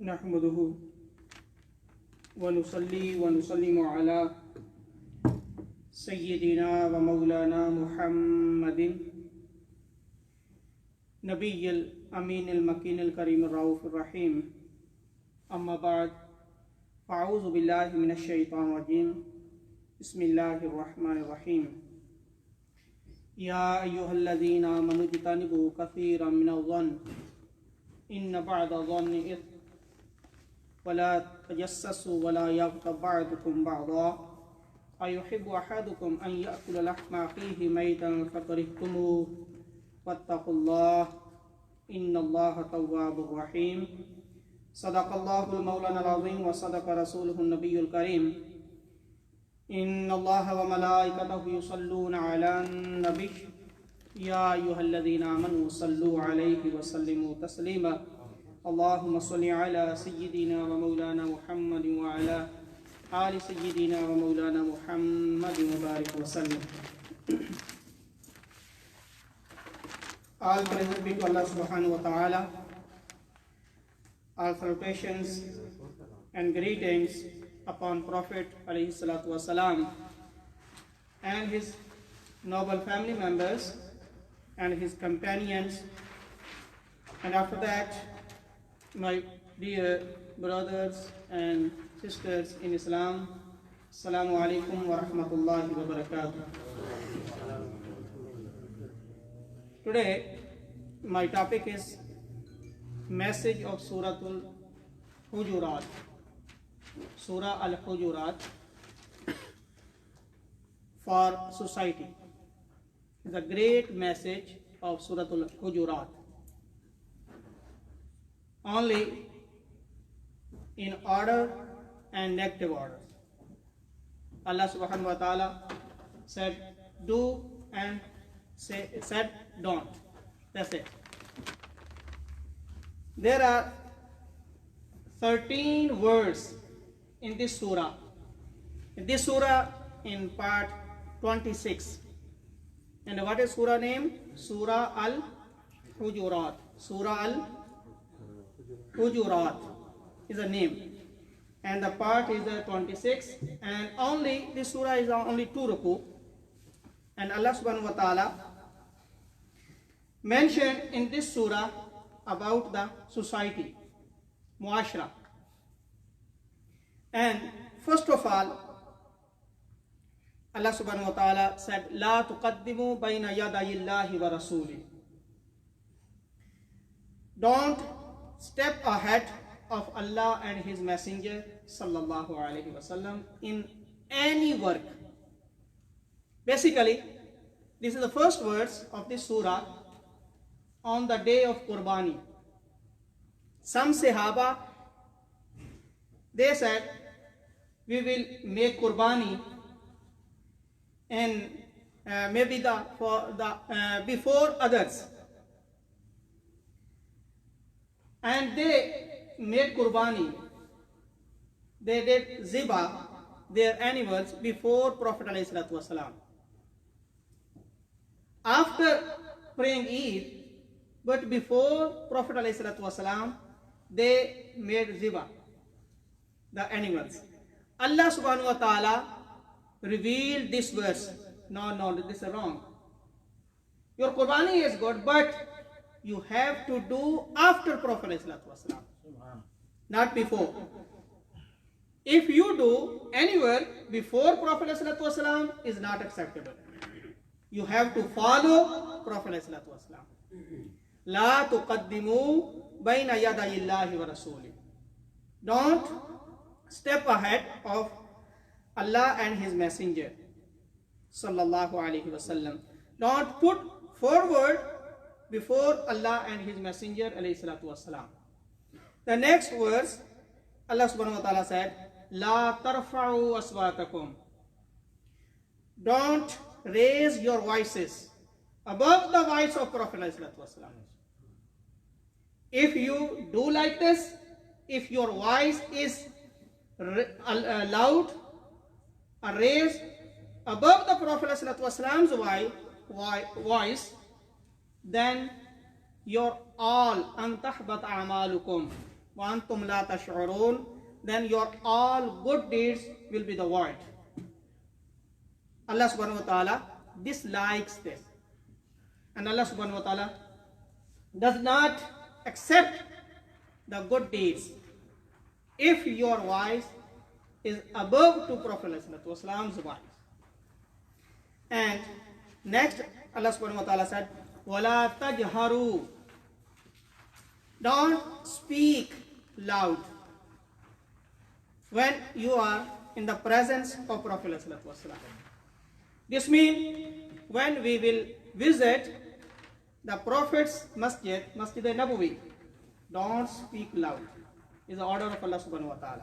नहमदुहु व नुसल्ली व नुसल्लिमु अला सय्यिदिना व मौलाना मुहम्मदिन नबिय्यिल अमीनिल मकीनिल करीमिर रऊफिर रहीम। अम्मा बाद फ़अऊज़ु बिल्लाहि मिनश शैतानिर रजीम। बिस्मिल्लाहिर रहमानिर रहीम। या अय्युहल्लज़ीना आमनू इज्तनिबू कसीरम मिनज़-ज़न्न इन्न बअद-ज़न्नि इत्म वला तजस्ससू वला यग़्तब बअदुकुम बअज़ा अयुहिब्बु अहदुकुम अन यअकुला लहमा अख़ीहि मैतन फ़करिह्तुमूह वत्तक़ुल्लाह इन्नल्लाहा तव्वाबुर रहीम। सदक़ल्लाहुल मौलानाल अज़ीम व सदक़ रसूलुहुन नबियुल करीम। इन्नल्लाहा व मलाइकतहु युसल्लूना अलन नबी या अय्युहल्लज़ीना आमनू सल्लू अलैहि व सल्लिमू तस्लीमा। अल्लाहुम्मा सल्लि अला सय्यिदिना व मौलाना मुहम्मदिन व अला आलि सय्यिदिना व मौलाना मुहम्मदिन व बारिक व सल्लिम। All praise be to Allah subhanahu wa ta'ala. All salutations and greetings upon Prophet alayhi salatu wasalam and his noble family members and his companions, and after that my dear brothers and sisters in Islam, Assalamu alaikum wa rahmatullahi wa barakatuh. Today my topic is message of Suratul Hujurat. Surah Al-Hujurat for society is a great message of Suratul Hujurat. Only in order and negative order. Allah subhanahu wa ta'ala said do and said don't. That's it. There are 13 words in this surah. In this surah in part 26. And what is surah name? Surah Al-Hujurat. Surah Al-Hujurat is a name. And the part is 26. And only this surah is only 2 ruku. And Allah subhanahu wa ta'ala mentioned in this surah about the society, muashra. And first of all, Allah subhanahu wa ta'ala said, La tuqaddimu bayna yadayillahi wa rasuli. Don't step ahead of Allah and His Messenger sallallahu alaihi wasallam in any work. Basically, this is the first verse of this surah on the day of Qurbani. Some Sahaba, they said, we will make Qurbani and maybe before others. And they made Qurbani. They did Ziba, their animals, before Prophet ﷺ. After praying Eid, but before Prophet ﷺ, they made Ziba, the animals. Allah subhanahu wa ta'ala revealed this verse. No, this is wrong. Your Qurbani is good, but you have to do after Prophet ﷺ, not before. If you do anywhere before Prophet ﷺ, is not acceptable. You have to follow Prophet ﷺ. La tuqaddimu bayna yadayillahi wa rasuli. Don't step ahead of Allah and His Messenger sallallahu alaihi wasallam. Don't put forward before Allah and His Messenger alayhi salatu wasalam. The next verse, Allah subhanahu wa ta'ala said, La tarfa'u aswatakum. Don't raise your voices above the voice of Prophet alayhi salatu wasalam. If you do like this, if your voice is loud or raised above the Prophet ﷺ's voice, then your all antahbat a'malukum, وَأَنْتُمْ لَا تَشْعُرُونَ, then your all good deeds will be the void. Allah subhanahu wa ta'ala dislikes this. And Allah subhanahu wa ta'ala does not accept the good deeds if your voice is above to Prophet ﷺ's voice. And next, Allah subhanahu wa ta'ala said, وَلَا تَجْهَرُوا, don't speak loud when you are in the presence of Prophet ﷺ. This means when we will visit the Prophet's masjid, Masjid al-Nabawi, don't speak loud. Is the order of Allah subhanahu wa ta'ala.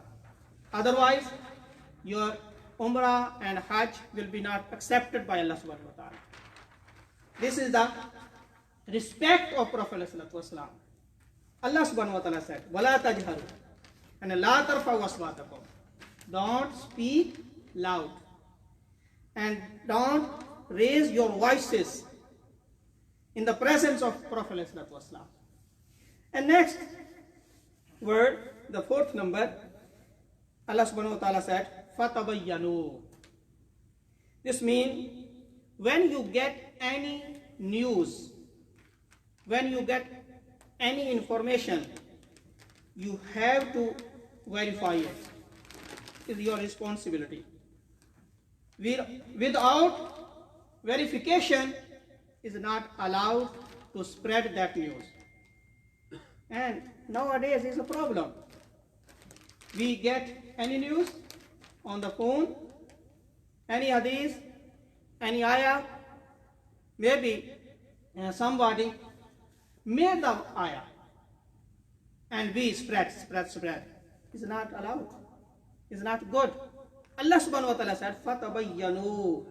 Otherwise, your Umrah and Hajj will be not accepted by Allah subhanahu wa ta'ala. This is the respect of Prophet ﷺ. Allah subhanahu wa ta'ala said, وَلَا تَجْهَرُوا, and لَا تَرْفَعُوا أَصْوَاتَكُمْ, don't speak loud and don't raise your voices in the presence of Prophet ﷺ. And next word, the fourth number, Allah subhanahu wa ta'ala said, فَتَبَيَّنُوا. This means when you get any news, when you get any information, you have to verify it. It is your responsibility. Without verification, is not allowed to spread that news. And nowadays is a problem. We get any news on the phone, any hadith, any ayah, maybe somebody made the ayah, and we spread. It's not allowed. It's not good. Allah subhanahu wa ta'ala said, فَتَبَيَّنُوا.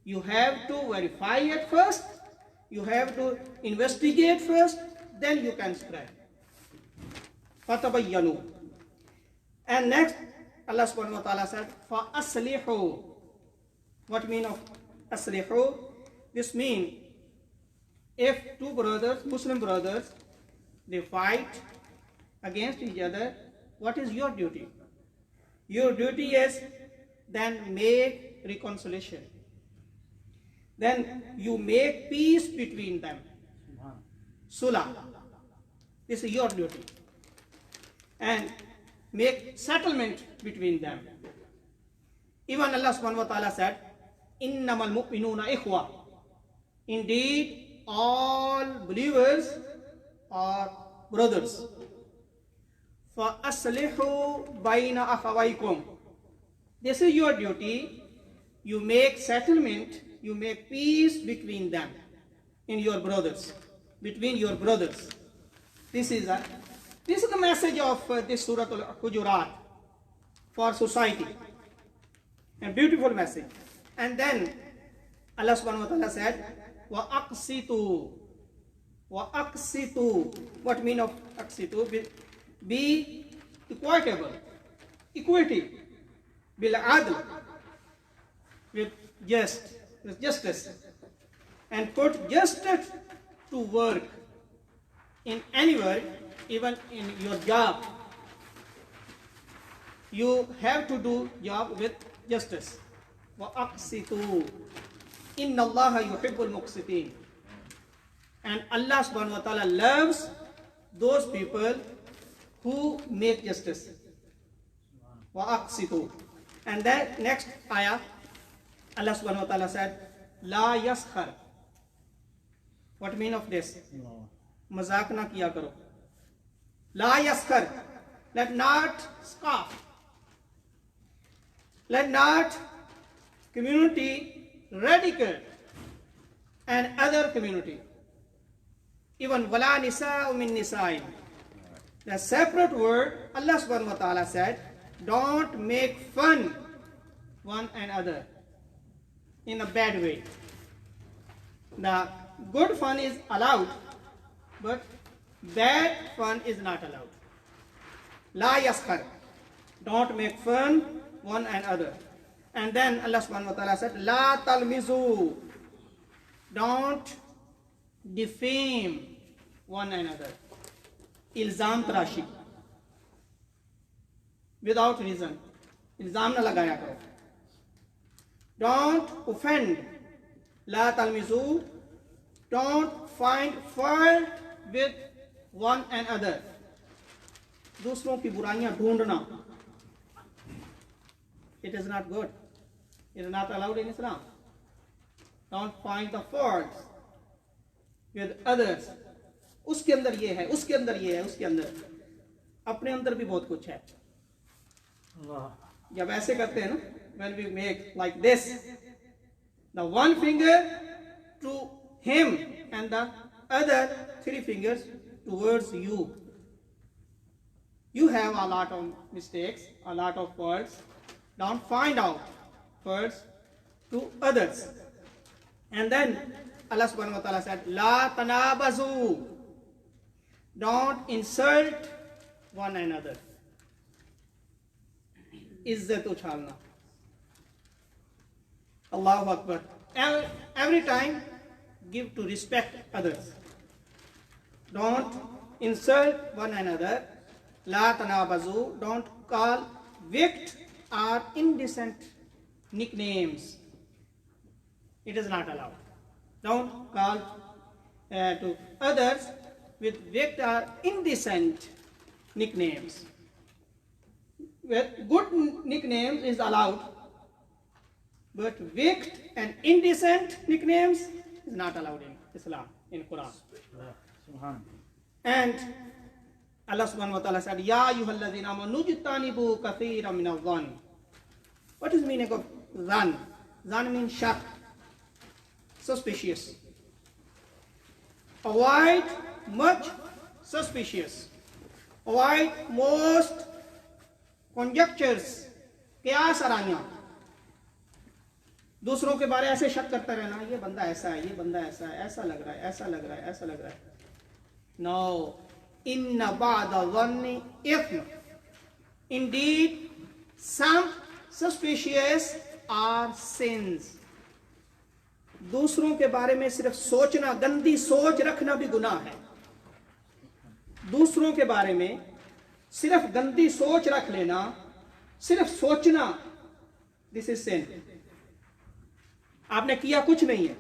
You have to verify it first. You have to investigate first. Then you can spread. فَتَبَيَّنُوا. And next, Allah subhanahu wa ta'ala said, فَأَصْلِحُوا. What mean of أَصْلِحُوا? This means, if two brothers, Muslim brothers, they fight against each other, what is your duty? Your duty is then make reconciliation. Then you make peace between them. Sulah. This is your duty. And make settlement between them. Even Allah subhanahu wa ta'ala said, إِنَّمَا الْمُؤْمِنُونَ إِخْوَةً. Indeed, all believers are brothers. فَأَصْلِحُوا بَيْنَ أَخَوَيْكُمْ. This is your duty. You make settlement, you make peace between them, in your brothers, between your brothers. This is the message of this Surah Al-Hujurat for society. A beautiful message. And then Allah subhanahu wa ta'ala said, وَأَقْسِطُوا. وَأَقْسِطُوا. What mean of أَقْسِطُوا? Be equitable. Equity. بِالْعَدْلِ. With justice. And put justice to work in anywhere, even in your job. You have to do job with justice. وَأَقْسِطُوا. إِنَّ اللَّهَ يُحِبُّ الْمُقْسِطِينَ. And Allah subhanahu wa ta'ala loves those people who make justice. وَأَقْسِطُوا. And then next ayah, Allah subhanahu wa ta'ala said, La yaskhar. What mean of this? Mazak na kiya karo. La yaskhar. Let not scoff. Let not community ridicule and other community. Even wala nisa'u min nisa'in. The separate word, Allah subhanahu wa ta'ala said, don't make fun one another in a bad way. The good fun is allowed, but bad fun is not allowed. La yaskhar. Don't make fun one another. And then Allah subhanahu wa ta'ala said, La talmizu. Don't defame one another. Ilzam tarashi. without reason. इल्जाम न लगाया करो. Don't offend. La talmizu. Don't find fault with one another. दूसरों की बुराइयां ढूंढना. It is not good. It is not allowed in Islam. Don't find the faults with others. उसके अंदर ये है, उसके अंदर ये है, उसके अंदर. अपने अंदर भी बहुत कुछ है. जब ऐसे करते हैं ना, when we make like this, the one finger to him and the other 3 fingers towards you. You have a lot of mistakes, a lot of faults. Don't find out faults to others. And then Allah subhanahu wa ta'ala said, La tanabazu. Don't insult one another. Izzat uchhalna. Allahu Akbar. Every time give to respect others. Don't insult one another. La tanabazu. Don't call wicked or indecent nicknames. It is not allowed. Don't call to others with wicked or indecent nicknames. Good nicknames is allowed, but wicked and indecent nicknames is not allowed in Islam, in Quran. And Allah subhanahu wa ta'ala said, Ya ayyuhalladhina amanu jtanibu kathiran min adh-dhann. What is the meaning of dhann? Dhann means shak, suspicious. Avoid much suspicious. Avoid most conjectures, कयास आरानियां. दूसरों के बारे ऐसे शक करता रहना, ये बंदा ऐसा है, ये बंदा ऐसा है, ऐसा लग रहा है, ऐसा लग रहा है, ऐसा लग रहा है. No. Inna ba'da dhanni ithm. Indeed, some suspicious are sins. दूसरों के बारे में सिर्फ सोचना, गंदी सोच रखना भी गुनाह है. दूसरों के बारे में सिर्फ गंदी सोच रख लेना, सिर्फ सोचना, दिस इज सिन. आपने किया कुछ नहीं है,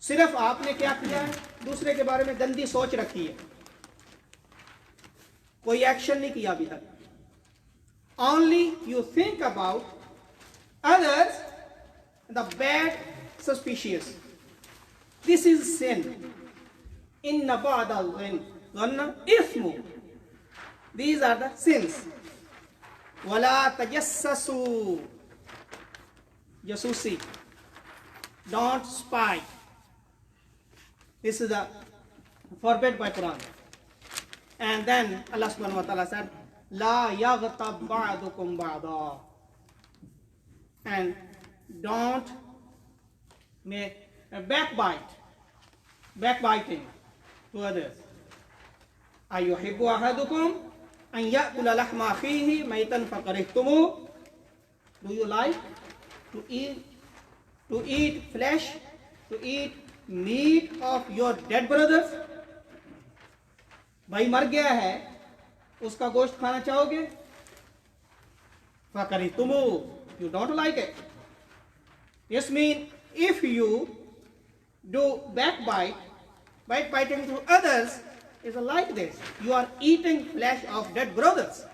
सिर्फ आपने क्या किया है, दूसरे के बारे में गंदी सोच रखी है, कोई एक्शन नहीं किया अभी तक. Only you think about others, the bad, suspicious. This is sin. Inna ba'da dhanna ithmu. These are the sins. Wala tajassasu. Jasusi. Don't spy. This is the forbid by Quran. And then Allah subhanahu wa ta'ala said, La yaghtab ba'dukum ba'da. And don't make a backbiting to others. Ayuhibbu ahadukum an ya'kula lahma akhihi maytan fakarihtumu. Do you like to eat flesh, to eat meat of your dead brothers? भाई मर गया है, उसका गोश्त खाना चाहोगे? fakarihtumuh. You don't like it. This means if you do backbiting to others, is like this. You are eating flesh of dead brothers.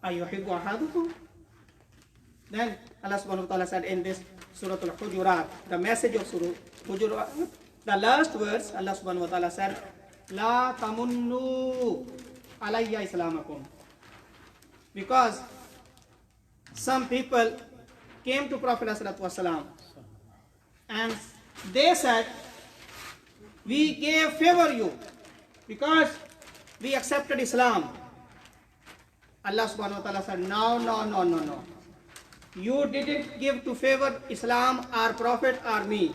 Ayuhibbu ahadukum. Then Allah subhanahu wa ta'ala said in this Surah Al-Hujurat, the message of Surah Hujurat, the last verse, Allah subhanahu wa ta'ala said, La tamunnu alayya islamakum. Because some people came to Prophet ﷺ and they said, we gave favor you because we accepted Islam. Allah subhanahu wa ta'ala said, no. You didn't give to favor Islam or Prophet or me.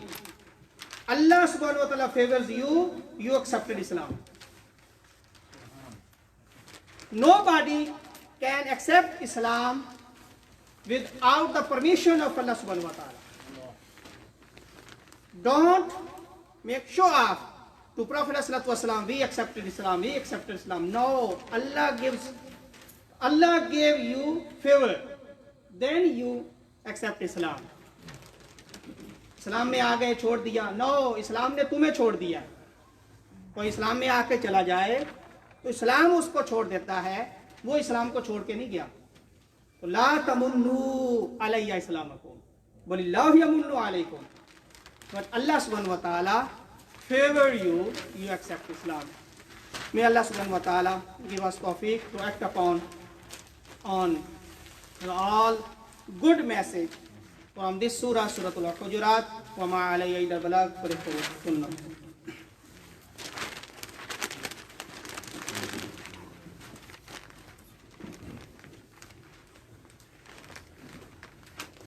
Allah subhanahu wa ta'ala favors you, you accepted Islam. Nobody can accept Islam without the permission of Allah subhanahu wa ta'ala. Don't make show off to Prophet ﷺ, we accepted Islam. No, Allah gives Allah gave you favor, then you accept Islam. इस्लाम में आ गए छोड़ दिया, no, इस्लाम ने तुम्हें छोड़ दिया। कोई इस्लाम में आके चला जाए तो इस्लाम उसको छोड़ देता है, वो इस्लाम को छोड़ के नहीं गया। तो ला तमुन्नु अलैया इस्लामकुम वलिल्लाहु यमुन्नु अलैकुम, बट अल्लाह सुब्हानहु व तआला favor you, you accept Islam. May Allah subhanahu wa ta'ala give us tawfiq to act upon on all good message from this surah, Suratul Hujurat. Wa ma alayya illa balagh,